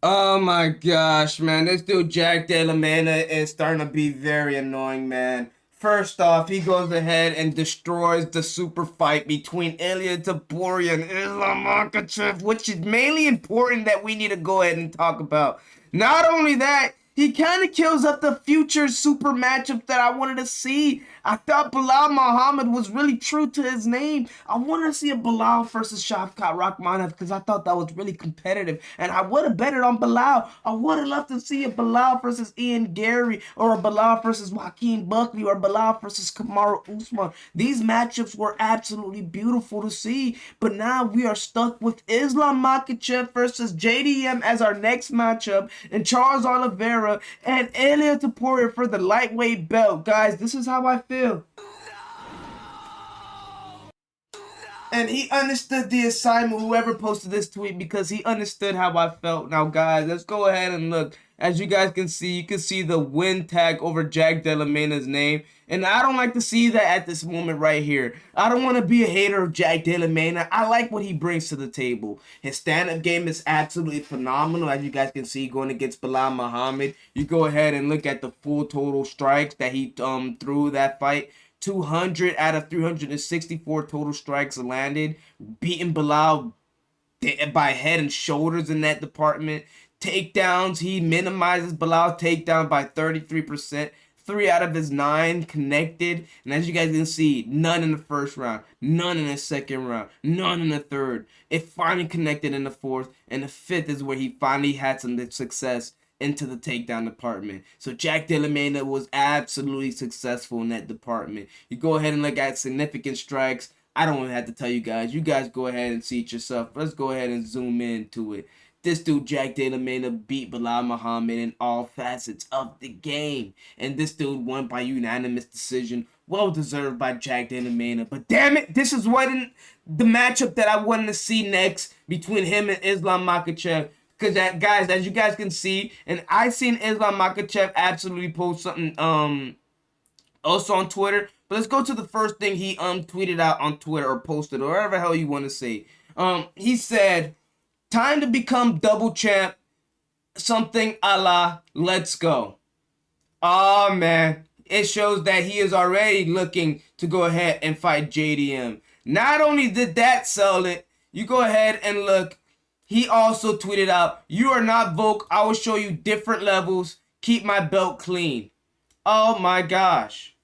Oh my gosh, man. This dude Jack Della Maddalena is starting to be very annoying, man. First off, he goes ahead and destroys the super fight between Ilia Topuria and Islam Makhachev, which is mainly important that we need to go ahead and talk about. Not only that, he kind of kills up the future super matchup that I wanted to see. I thought Bilal Muhammad was really true to his name. I wanted to see a Bilal versus Shavkat Rakhmonov because I thought that was really competitive. And I would have betted on Bilal. I would have loved to see a Bilal versus Ian Gary or a Bilal versus Joaquin Buckley or Bilal versus Kamaru Usman. These matchups were absolutely beautiful to see. But now we are stuck with Islam Makhachev versus JDM as our next matchup and Charles Oliveira and Ilia Topuria for the lightweight belt. Guys, this is how I feel. And he understood the assignment, whoever posted this tweet, because he understood how I felt. Now, guys, let's go ahead and look. As you guys can see, you can see the win tag over Jack Della Maddalen's name. And I don't like to see that at this moment right here. I don't want to be a hater of Jack Della Maddalena. I like what he brings to the table. His stand-up game is absolutely phenomenal. As you guys can see, going against Bilal Muhammad. You go ahead and look at the full total strikes that he threw that fight. 200 out of 364 total strikes landed, beating Bilal by head and shoulders in that department. Takedowns, he minimizes Bilal takedown by 33%. 3 out of his 9 connected. And as you guys can see, none in the first round, none in the second round, none in the third. It finally connected in the fourth, and the fifth is where he finally had some success into the takedown department. So Jack Della Maddalena was absolutely successful in that department. You go ahead and look at significant strikes. I don't have to tell you guys. You guys go ahead and see it yourself. Let's go ahead and zoom into it. This dude, Jack Della Maddalena, beat Bilal Muhammad in all facets of the game. And this dude won by unanimous decision. Well deserved by Jack Della Maddalena. But damn it, this is what the matchup that I wanted to see next between him and Islam Makhachev. Because, guys, as you guys can see, and I seen Islam Makhachev absolutely post something also on Twitter. But let's go to the first thing he tweeted out on Twitter or posted or whatever the hell you want to say. He said, "Time to become double champ. Something a la let's go." Oh, man. It shows that he is already looking to go ahead and fight JDM. Not only did that sell it, you go ahead and look. He also tweeted out, "You are not Volk. I will show you different levels. Keep my belt clean." Oh my gosh.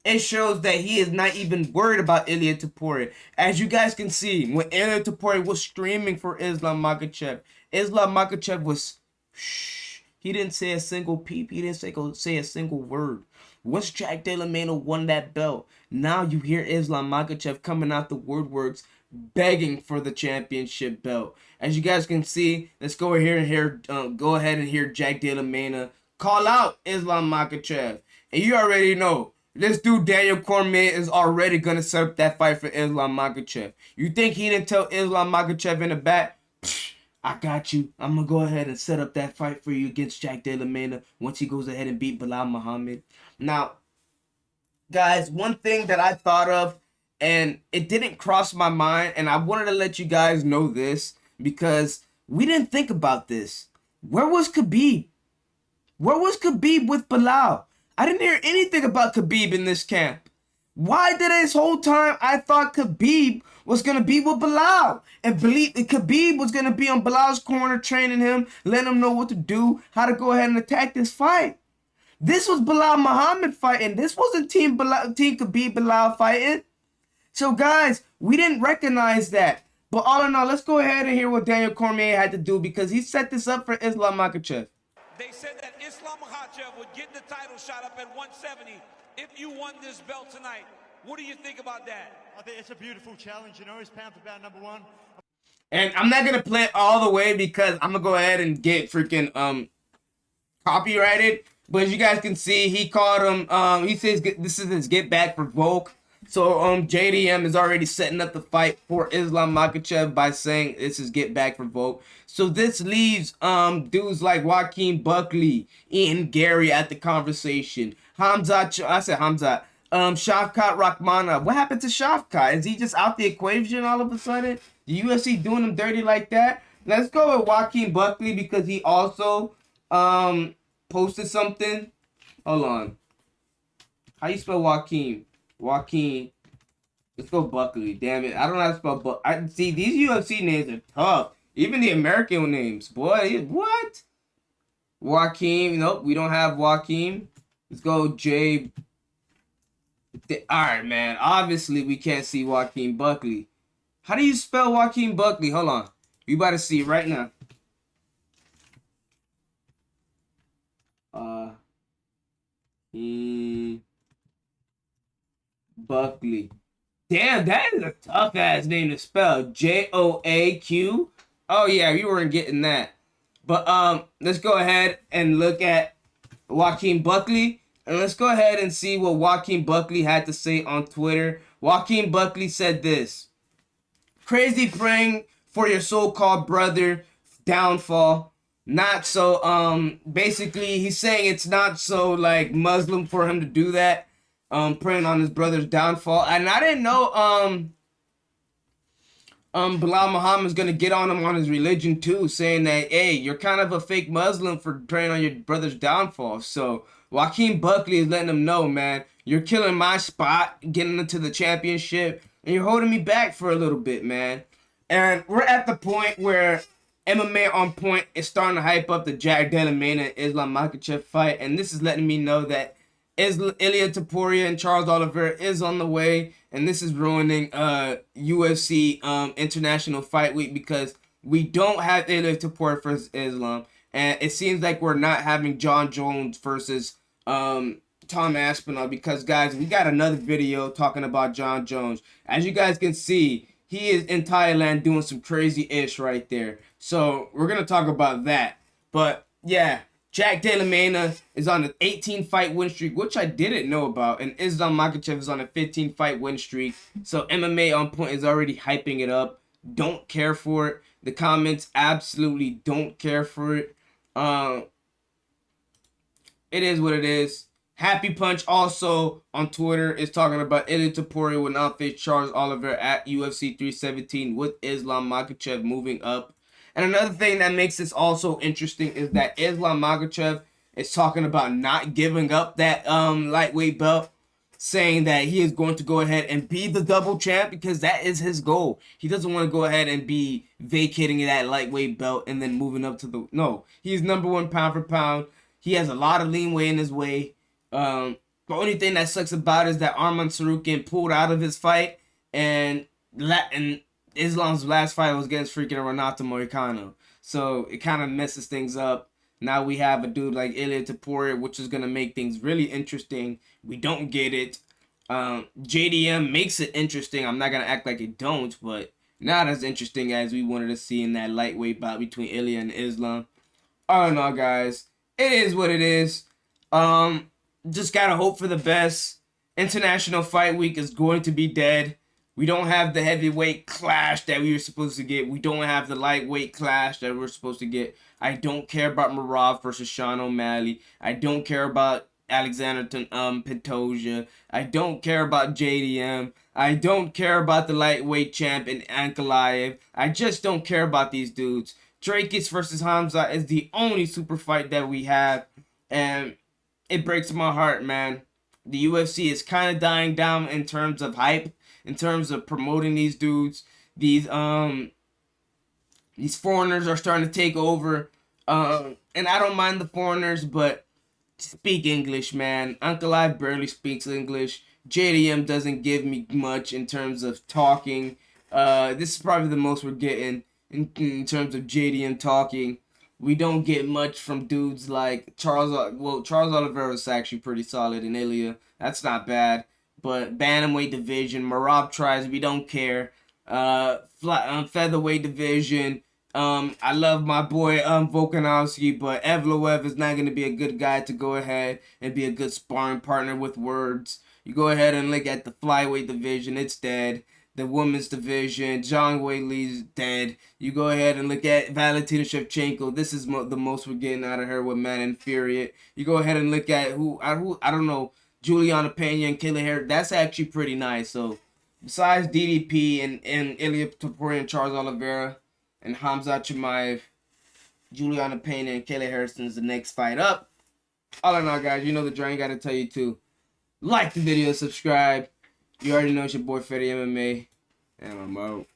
It shows that he is not even worried about Ilia Topuria. As you guys can see, when Ilia Topuria was screaming for Islam Makhachev, Islam Makhachev was shh. He didn't say a single peep. He didn't say a single word. Once Jack Della Maddalena won that belt, now you hear Islam Makhachev coming out the woodworks begging for the championship belt. As you guys can see, let's go ahead and hear Jack Della Maddalena call out Islam Makhachev. And you already know, this dude Daniel Cormier is already going to set up that fight for Islam Makhachev. You think he didn't tell Islam Makhachev in the back, "I got you. I'm going to go ahead and set up that fight for you against Jack Della Maddalena once he goes ahead and beat Bilal Muhammad." Now, guys, one thing that I thought of, and it didn't cross my mind, and I wanted to let you guys know this because we didn't think about this. Where was Khabib? Where was Khabib with Bilal? I didn't hear anything about Khabib in this camp. Why did this whole time I thought Khabib was going to be with Bilal and Khabib was going to be on Bilal's corner training him, letting him know what to do, how to go ahead and attack this fight? This was Bilal Muhammad fighting. This wasn't Team Khabib Bilal fighting. So, guys, we didn't recognize that. But all in all, let's go ahead and hear what Daniel Cormier had to do because he set this up for Islam Makhachev. They said that Islam Makhachev would get the title shot up at 170 if you won this belt tonight. What do you think about that? I think it's a beautiful challenge. You know, he's pound for pound #1. And I'm not going to play it all the way because I'm going to go ahead and get freaking copyrighted. But as you guys can see, he called him, he says this is his get back for Volk. So JDM is already setting up the fight for Islam Makhachev by saying this is get back for Volk. So this leaves dudes like Joaquin Buckley, Ian Gary at the conversation. Shavkat Rakhmonov. What happened to Shavkat? Is he just out the equation all of a sudden? The UFC doing him dirty like that? Let's go with Joaquin Buckley because he also posted something. Hold on. How you spell Joaquin? Joaquin. Let's go Buckley. Damn it. I don't know how to spell I see these UFC names are tough. Even the American names. Boy, what? Joaquin. Nope, we don't have Joaquin. Let's go J. Alright, man. Obviously, we can't see Joaquin Buckley. How do you spell Joaquin Buckley? Hold on. We about to see it right now. Buckley. Damn, that is a tough ass name to spell. Joaq. Oh yeah, you weren't getting that. But let's go ahead and look at Joaquin Buckley. And let's go ahead and see what Joaquin Buckley had to say on Twitter. Joaquin Buckley said this. Crazy praying for your so-called brother downfall. Not so basically he's saying it's not so like Muslim for him to do that. Praying on his brother's downfall. And I didn't know Bilal Muhammad's gonna get on him on his religion too, saying that hey, you're kind of a fake Muslim for praying on your brother's downfall. So Joaquin Buckley is letting him know, man, you're killing my spot, getting into the championship, and you're holding me back for a little bit, man. And we're at the point where MMA on Point is starting to hype up the Jack Della Maddalena and Islam Makhachev fight, and this is letting me know that Ilia Topuria and Charles Oliveira is on the way, and this is ruining UFC International Fight Week because we don't have Ilia Topuria versus Islam, and it seems like we're not having John Jones versus Tom Aspinall because, guys, we got another video talking about John Jones. As you guys can see, he is in Thailand doing some crazy ish right there. So we're gonna talk about that. But yeah, Jack Della Maddalena is on an 18-fight win streak, which I didn't know about, and Islam Makhachev is on a 15-fight win streak. So MMA on Point is already hyping it up. Don't care for it. The comments absolutely don't care for it. It is what it is. Happy Punch also on Twitter is talking about Ilia Topuria will not face Charles Oliveira at UFC 317 with Islam Makhachev moving up. And another thing that makes this also interesting is that Islam Makhachev is talking about not giving up that lightweight belt, saying that he is going to go ahead and be the double champ because that is his goal. He doesn't want to go ahead and be vacating that lightweight belt and then moving up to the... No, he's number one pound for pound. He has a lot of lean weight in his way. The only thing that sucks about it is that Arman Sarukian pulled out of his fight, and Islam's last fight was against freaking Renato Moicano. So it kind of messes things up. Now we have a dude like Ilia Topuria, which is going to make things really interesting. We don't get it. JDM makes it interesting. I'm not going to act like it don't, but not as interesting as we wanted to see in that lightweight bout between Ilia and Islam. I don't know, guys. It is what it is. Just gotta hope for the best. International Fight Week is going to be dead. We don't have the heavyweight clash that we were supposed to get. We don't have the lightweight clash that we're supposed to get. I don't care about Marov versus Sean O'Malley. I don't care about Alexander Pantoja. I don't care about JDM. I don't care about the lightweight champ in Ankalaev. I just don't care about these dudes. Drakis versus Hamza is the only super fight that we have, and it breaks my heart, man. The UFC is kind of dying down in terms of hype, in terms of promoting these dudes. These foreigners are starting to take over. And I don't mind the foreigners, but speak English, man. Uncle I barely speaks English. JDM doesn't give me much in terms of talking. This is probably the most we're getting in terms of JDM talking. We don't get much from dudes like Charles. Well, Charles Oliveira is actually pretty solid in Ilia. That's not bad. But bantamweight division, Marab tries. We don't care. Featherweight division. I love my boy Volkanovski, but Evloev is not going to be a good guy to go ahead and be a good sparring partner with words. You go ahead and look at the flyweight division. It's dead. The women's division, Zhang Weili's dead. You go ahead and look at Valentina Shevchenko. This is the most we're getting out of her with Man Infuriate. You go ahead and look at who I don't know, Juliana Pena and Kayla Harris. That's actually pretty nice. So besides DDP and Ilia Topuria and Charles Oliveira, and Hamza Chimaev, Juliana Pena, and Kayla Harrison's the next fight up. All in all, guys, you know the drill. I got to tell you to like the video, subscribe. You already know it's your boy Fetty MMA, and I'm out.